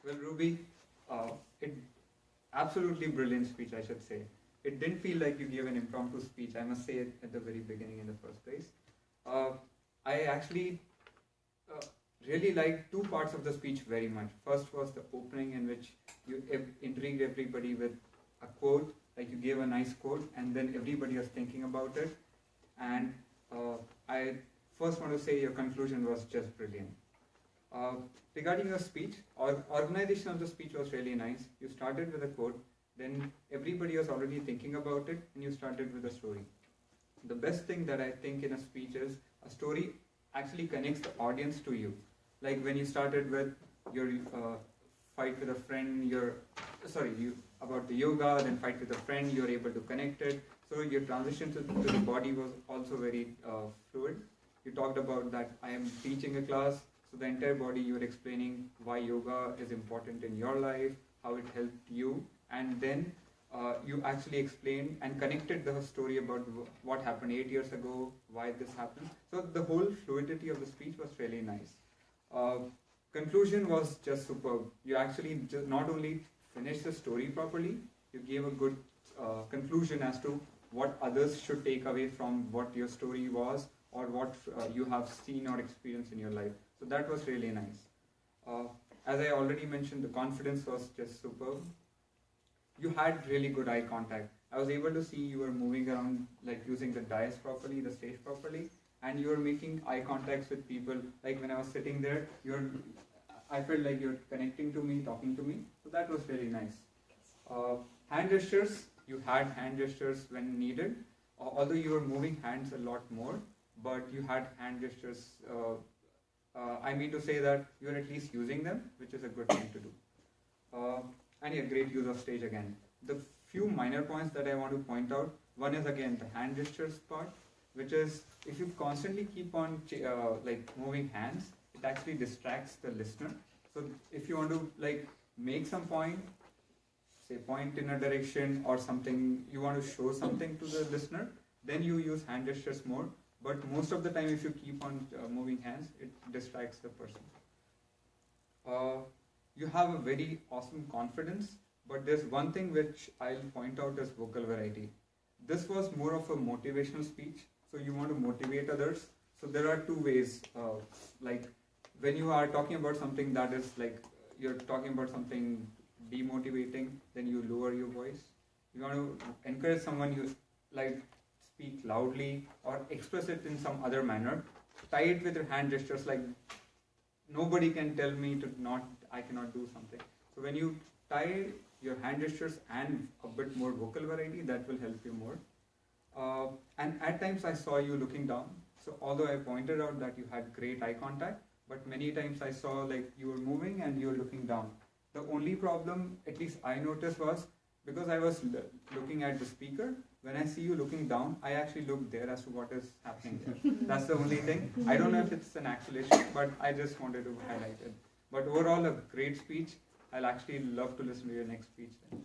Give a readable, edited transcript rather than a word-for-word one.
Well, Ruby, it absolutely brilliant speech, I should say. It didn't feel like you gave an impromptu speech, I must say it at the very beginning in the first place. Uh, I actually uh, really liked two parts of the speech very much. First was the opening, in which you intrigued everybody with a quote, like you gave a nice quote, and then everybody was thinking about it. And I first want to say your conclusion was just brilliant. Uh, Regarding your speech, organization of the speech was really nice. You started with a quote, then everybody was already thinking about it, and you started with a story. The best thing that I think in a speech is a story actually connects the audience to you. Like when you started with your fight with a friend, you about the yoga, then fight with a friend, you're able to connect it. So your transition to the body was also very fluid. You talked about that I am teaching a class, so the entire body you were explaining why yoga is important in your life, how it helped you, and then you actually explained and connected the story about what happened 8 years ago, why this happened. So the whole fluidity of the speech was really nice. Conclusion was just superb. You actually just not only finished the story properly, you gave a good conclusion as to what others should take away from what your story was, or what you have seen or experienced in your life. So that was really nice. As I already mentioned, the confidence was just superb. You had really good eye contact. I was able to see you were moving around, like using the dais properly, the stage properly, and you were making eye contacts with people. Like when I was sitting there, I felt like you're connecting to me, talking to me. So that was really nice. Hand gestures, you had hand gestures when needed, although you were moving hands a lot more, but you had hand gestures. I mean to say that you're at least using them, which is a good thing to do. And a great use of stage again. The few minor points that I want to point out, one is again the hand gestures part, which is if you constantly keep on like moving hands, it actually distracts the listener. So if you want to like make some point, say point in a direction or something, you want to show something to the listener, then you use hand gestures more. But most of the time, if you keep on moving hands, it distracts the person. You have a very awesome confidence, but there's one thing which I'll point out as vocal variety. This was more of a motivational speech, so you want to motivate others. So there are two ways, like when you are talking about something that is like, you're talking about something demotivating, then you lower your voice. You want to encourage someone, you like speak loudly or express it in some other manner. Tie it with your hand gestures, like nobody can tell me I cannot do something. So when you tie your hand gestures and a bit more vocal variety, that will help you more. And at times I saw you looking down. So although I pointed out that you had great eye contact, but many times I saw like you were moving and you were looking down. The only problem, at least I noticed, was because I was looking at the speaker, when I see you looking down, I actually look there as to what is happening there. That's the only thing. I don't know if it's an actual issue, but I just wanted to highlight it. But overall, a great speech. I'll actually love to listen to your next speech then.